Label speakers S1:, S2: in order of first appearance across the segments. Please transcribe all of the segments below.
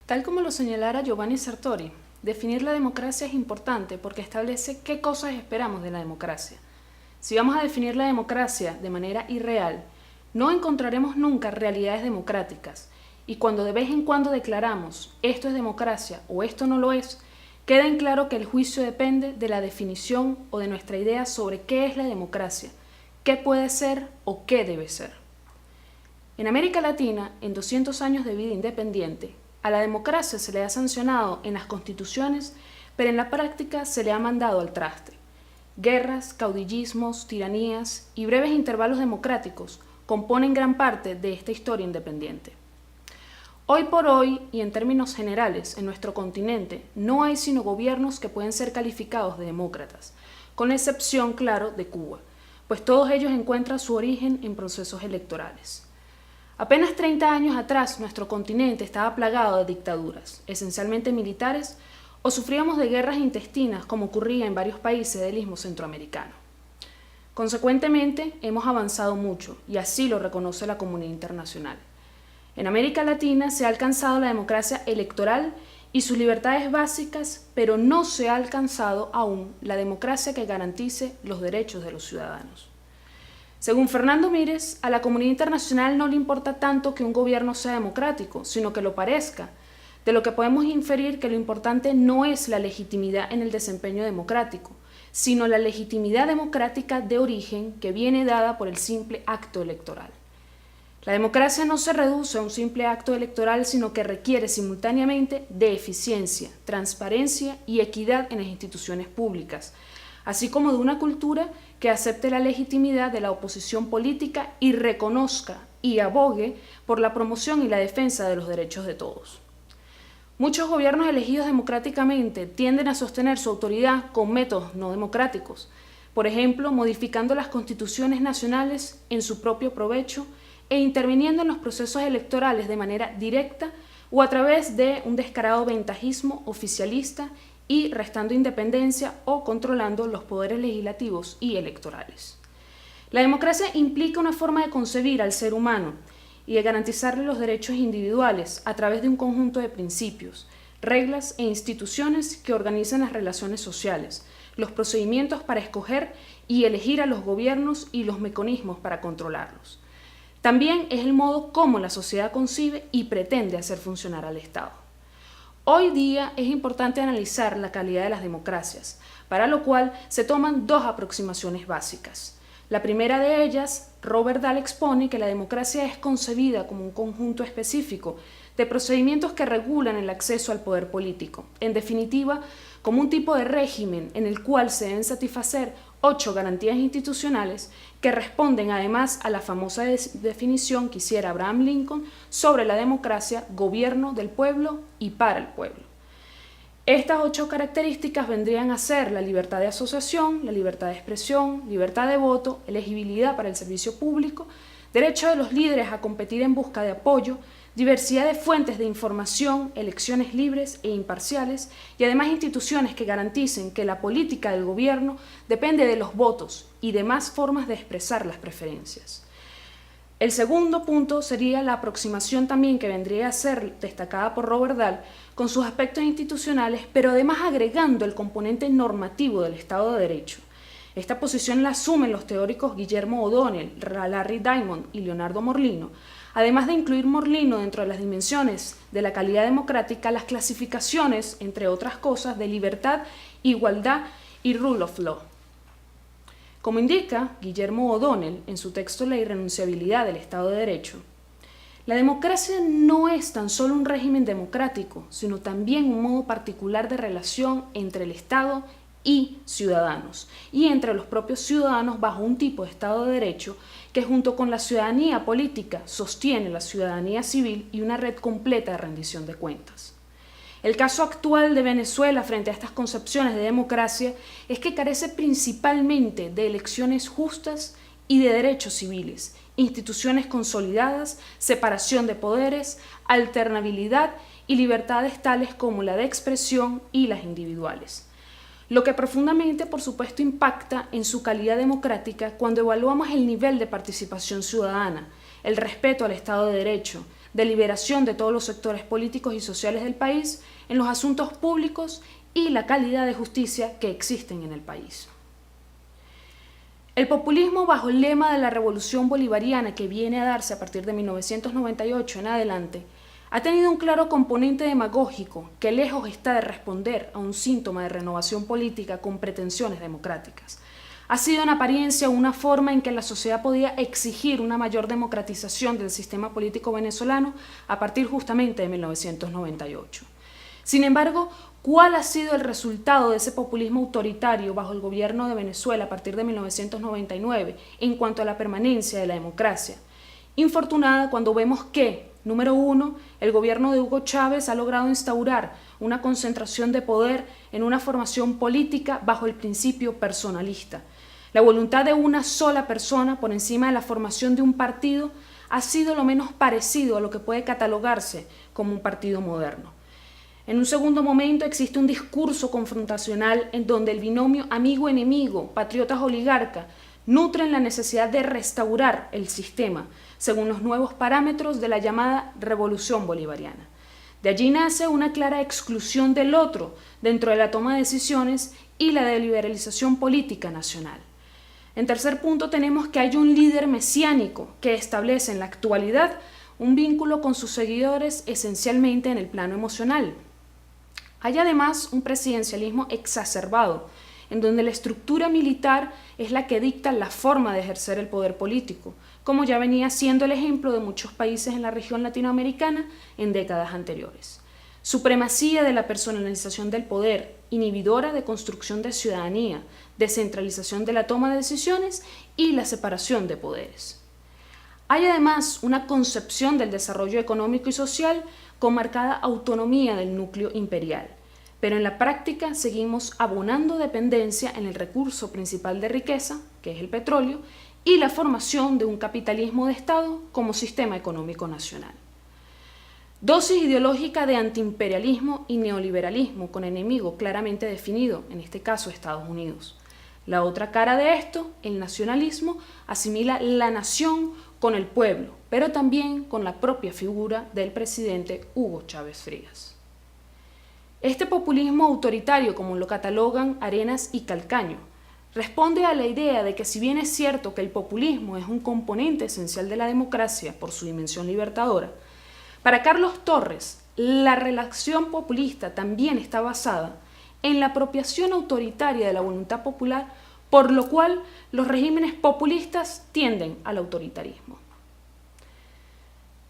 S1: Tal como lo señalara Giovanni Sartori, definir la democracia es importante porque establece qué cosas esperamos de la democracia. Si vamos a definir la democracia de manera irreal, no encontraremos nunca realidades democráticas, y cuando de vez en cuando declaramos esto es democracia o esto no lo es, queda en claro que el juicio depende de la definición o de nuestra idea sobre qué es la democracia, qué puede ser o qué debe ser. En América Latina, en 200 años de vida independiente, a la democracia se le ha sancionado en las constituciones, pero en la práctica se le ha mandado al traste. Guerras, caudillismos, tiranías y breves intervalos democráticos componen gran parte de esta historia independiente. Hoy por hoy, y en términos generales, en nuestro continente no hay sino gobiernos que pueden ser calificados de demócratas, con la excepción, claro, de Cuba, pues todos ellos encuentran su origen en procesos electorales. Apenas 30 años atrás, nuestro continente estaba plagado de dictaduras, esencialmente militares, o sufríamos de guerras intestinas como ocurría en varios países del istmo centroamericano. Consecuentemente, hemos avanzado mucho, y así lo reconoce la comunidad internacional. En América Latina se ha alcanzado la democracia electoral y sus libertades básicas, pero no se ha alcanzado aún la democracia que garantice los derechos de los ciudadanos. Según Fernando Mírez, a la comunidad internacional no le importa tanto que un gobierno sea democrático, sino que lo parezca, de lo que podemos inferir que lo importante no es la legitimidad en el desempeño democrático, sino la legitimidad democrática de origen que viene dada por el simple acto electoral. La democracia no se reduce a un simple acto electoral, sino que requiere simultáneamente de eficiencia, transparencia y equidad en las instituciones públicas, así como de una cultura que acepte la legitimidad de la oposición política y reconozca y abogue por la promoción y la defensa de los derechos de todos. Muchos gobiernos elegidos democráticamente tienden a sostener su autoridad con métodos no democráticos, por ejemplo, modificando las constituciones nacionales en su propio provecho e interviniendo en los procesos electorales de manera directa o a través de un descarado ventajismo oficialista y restando independencia o controlando los poderes legislativos y electorales. La democracia implica una forma de concebir al ser humano y de garantizarle los derechos individuales a través de un conjunto de principios, reglas e instituciones que organizan las relaciones sociales, los procedimientos para escoger y elegir a los gobiernos y los mecanismos para controlarlos. También es el modo como la sociedad concibe y pretende hacer funcionar al Estado. Hoy día es importante analizar la calidad de las democracias, para lo cual se toman dos aproximaciones básicas. La primera de ellas, Robert Dahl expone que la democracia es concebida como un conjunto específico de procedimientos que regulan el acceso al poder político, en definitiva, como un tipo de régimen en el cual se deben satisfacer 8 garantías institucionales que responden además a la famosa definición que hiciera Abraham Lincoln sobre la democracia, gobierno del pueblo y para el pueblo. Estas 8 características vendrían a ser la libertad de asociación, la libertad de expresión, libertad de voto, elegibilidad para el servicio público, derecho de los líderes a competir en busca de apoyo, diversidad de fuentes de información, elecciones libres e imparciales y además instituciones que garanticen que la política del gobierno depende de los votos y demás formas de expresar las preferencias. El segundo punto sería la aproximación también que vendría a ser destacada por Robert Dahl con sus aspectos institucionales, pero además agregando el componente normativo del Estado de Derecho. Esta posición la asumen los teóricos Guillermo O'Donnell, Larry Diamond y Leonardo Morlino, además de incluir Morlino dentro de las dimensiones de la calidad democrática, las clasificaciones, entre otras cosas, de libertad, igualdad y rule of law. Como indica Guillermo O'Donnell en su texto La irrenunciabilidad del Estado de Derecho, la democracia no es tan solo un régimen democrático, sino también un modo particular de relación entre el Estado y ciudadanos, y entre los propios ciudadanos bajo un tipo de Estado de Derecho que junto con la ciudadanía política sostiene la ciudadanía civil y una red completa de rendición de cuentas. El caso actual de Venezuela frente a estas concepciones de democracia es que carece principalmente de elecciones justas y de derechos civiles, instituciones consolidadas, separación de poderes, alternabilidad y libertades tales como la de expresión y las individuales. Lo que profundamente, por supuesto, impacta en su calidad democrática cuando evaluamos el nivel de participación ciudadana, el respeto al Estado de Derecho, de liberación de todos los sectores políticos y sociales del país en los asuntos públicos y la calidad de justicia que existen en el país. El populismo, bajo el lema de la revolución bolivariana que viene a darse a partir de 1998 en adelante, ha tenido un claro componente demagógico que lejos está de responder a un síntoma de renovación política con pretensiones democráticas. Ha sido en apariencia una forma en que la sociedad podía exigir una mayor democratización del sistema político venezolano a partir justamente de 1998. Sin embargo, ¿cuál ha sido el resultado de ese populismo autoritario bajo el gobierno de Venezuela a partir de 1999 en cuanto a la permanencia de la democracia? Infortunada cuando vemos que, número uno, el gobierno de Hugo Chávez ha logrado instaurar una concentración de poder en una formación política bajo el principio personalista. La voluntad de una sola persona por encima de la formación de un partido ha sido lo menos parecido a lo que puede catalogarse como un partido moderno. En un segundo momento existe un discurso confrontacional en donde el binomio amigo-enemigo, patriotas-oligarca, nutren la necesidad de restaurar el sistema según los nuevos parámetros de la llamada revolución bolivariana. De allí nace una clara exclusión del otro dentro de la toma de decisiones y la deliberalización política nacional. En tercer punto tenemos que hay un líder mesiánico que establece en la actualidad un vínculo con sus seguidores esencialmente en el plano emocional. Hay además un presidencialismo exacerbado, en donde la estructura militar es la que dicta la forma de ejercer el poder político, como ya venía siendo el ejemplo de muchos países en la región latinoamericana en décadas anteriores. Supremacía de la personalización del poder, inhibidora de construcción de ciudadanía, descentralización de la toma de decisiones y la separación de poderes. Hay además una concepción del desarrollo económico y social con marcada autonomía del núcleo imperial, pero en la práctica seguimos abonando dependencia en el recurso principal de riqueza, que es el petróleo, y la formación de un capitalismo de Estado como sistema económico nacional. Dosis ideológica de antiimperialismo y neoliberalismo con enemigo claramente definido, en este caso Estados Unidos. La otra cara de esto, el nacionalismo, asimila la nación con el pueblo, pero también con la propia figura del presidente Hugo Chávez Frías. Este populismo autoritario, como lo catalogan Arenas y Calcaño, responde a la idea de que si bien es cierto que el populismo es un componente esencial de la democracia por su dimensión libertadora, para Carlos Torres, la relación populista también está basada en la apropiación autoritaria de la voluntad popular, por lo cual los regímenes populistas tienden al autoritarismo.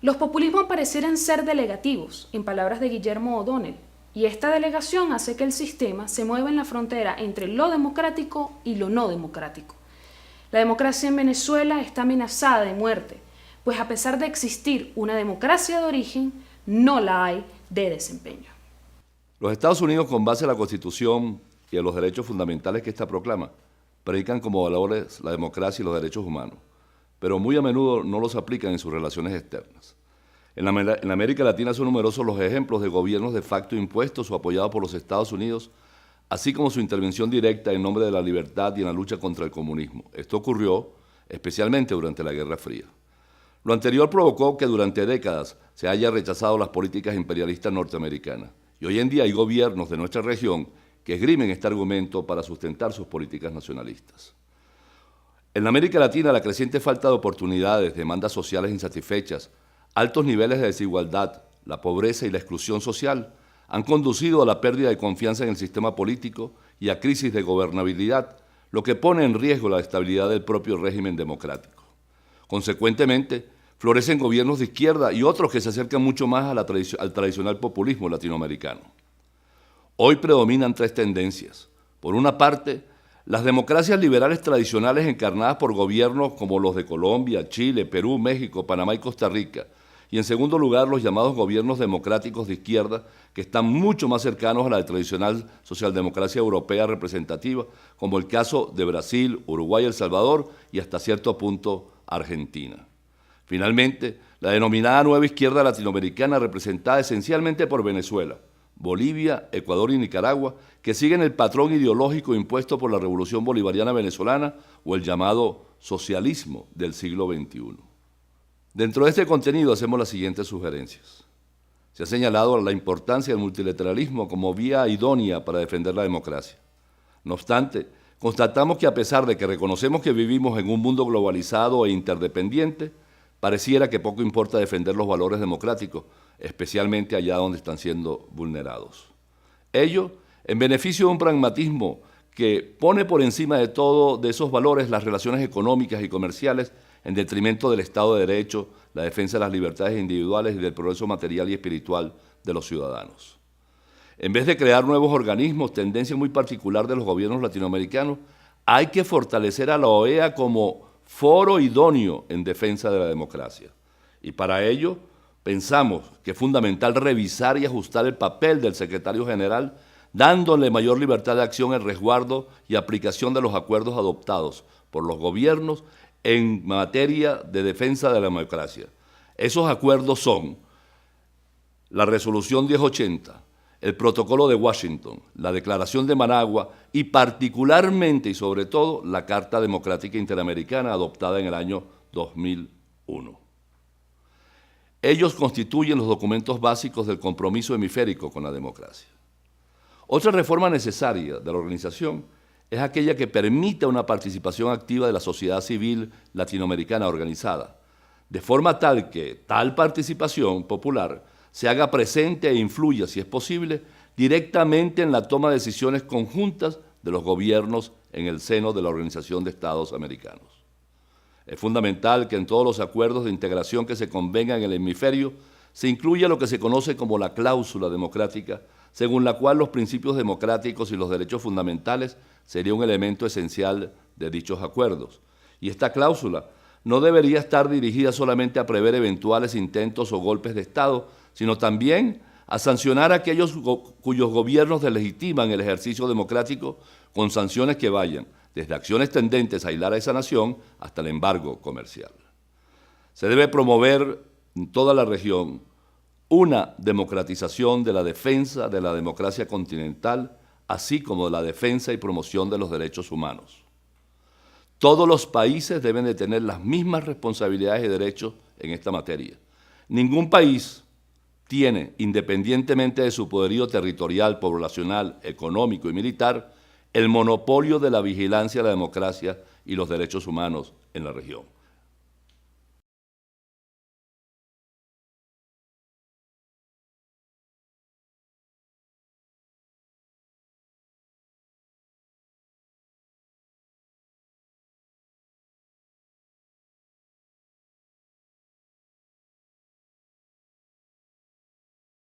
S1: Los populismos parecieran ser delegativos, en palabras de Guillermo O'Donnell, y esta delegación hace que el sistema se mueva en la frontera entre lo democrático y lo no democrático. La democracia en Venezuela está amenazada de muerte, pues a pesar de existir una democracia de origen, no la hay de desempeño.
S2: Los Estados Unidos, con base a la Constitución y a los derechos fundamentales que ésta proclama, predican como valores la democracia y los derechos humanos, pero muy a menudo no los aplican en sus relaciones externas. En América Latina son numerosos los ejemplos de gobiernos de facto impuestos o apoyados por los Estados Unidos, así como su intervención directa en nombre de la libertad y en la lucha contra el comunismo. Esto ocurrió especialmente durante la Guerra Fría. Lo anterior provocó que durante décadas se haya rechazado las políticas imperialistas norteamericanas, y hoy en día hay gobiernos de nuestra región que esgrimen este argumento para sustentar sus políticas nacionalistas. En América Latina, la creciente falta de oportunidades, demandas sociales insatisfechas, altos niveles de desigualdad, la pobreza y la exclusión social han conducido a la pérdida de confianza en el sistema político y a crisis de gobernabilidad, lo que pone en riesgo la estabilidad del propio régimen democrático. Consecuentemente, florecen gobiernos de izquierda y otros que se acercan mucho más a al tradicional populismo latinoamericano. Hoy predominan tres tendencias. Por una parte, las democracias liberales tradicionales encarnadas por gobiernos como los de Colombia, Chile, Perú, México, Panamá y Costa Rica. Y en segundo lugar, los llamados gobiernos democráticos de izquierda, que están mucho más cercanos a la tradicional socialdemocracia europea representativa, como el caso de Brasil, Uruguay, El Salvador y hasta cierto punto Argentina. Finalmente, la denominada nueva izquierda latinoamericana, representada esencialmente por Venezuela, Bolivia, Ecuador y Nicaragua, que siguen el patrón ideológico impuesto por la Revolución Bolivariana venezolana o el llamado socialismo del siglo XXI. Dentro de este contenido hacemos las siguientes sugerencias. Se ha señalado la importancia del multilateralismo como vía idónea para defender la democracia. No obstante, constatamos que a pesar de que reconocemos que vivimos en un mundo globalizado e interdependiente, pareciera que poco importa defender los valores democráticos, especialmente allá donde están siendo vulnerados. Ello en beneficio de un pragmatismo que pone por encima de todo de esos valores las relaciones económicas y comerciales en detrimento del Estado de Derecho, la defensa de las libertades individuales y del progreso material y espiritual de los ciudadanos. En vez de crear nuevos organismos, tendencia muy particular de los gobiernos latinoamericanos, hay que fortalecer a la OEA como foro idóneo en defensa de la democracia. Y para ello, pensamos que es fundamental revisar y ajustar el papel del secretario general, dándole mayor libertad de acción en resguardo y aplicación de los acuerdos adoptados por los gobiernos en materia de defensa de la democracia. Esos acuerdos son la Resolución 1080, el Protocolo de Washington, la Declaración de Managua y particularmente y sobre todo la Carta Democrática Interamericana adoptada en el año 2001. Ellos constituyen los documentos básicos del compromiso hemisférico con la democracia. Otra reforma necesaria de la organización es aquella que permita una participación activa de la sociedad civil latinoamericana organizada, de forma tal que tal participación popular se haga presente e influya, si es posible, directamente en la toma de decisiones conjuntas de los gobiernos en el seno de la Organización de Estados Americanos. Es fundamental que en todos los acuerdos de integración que se convengan en el hemisferio se incluya lo que se conoce como la cláusula democrática, según la cual los principios democráticos y los derechos fundamentales sería un elemento esencial de dichos acuerdos. Y esta cláusula no debería estar dirigida solamente a prever eventuales intentos o golpes de Estado, sino también a sancionar a aquellos cuyos gobiernos deslegitiman el ejercicio democrático con sanciones que vayan desde acciones tendentes a aislar a esa nación hasta el embargo comercial. Se debe promover en toda la región una democratización de la defensa de la democracia continental, así como de la defensa y promoción de los derechos humanos. Todos los países deben de tener las mismas responsabilidades y derechos en esta materia. Ningún país tiene, independientemente de su poderío territorial, poblacional, económico y militar, el monopolio de la vigilancia de la democracia y los derechos humanos en la región.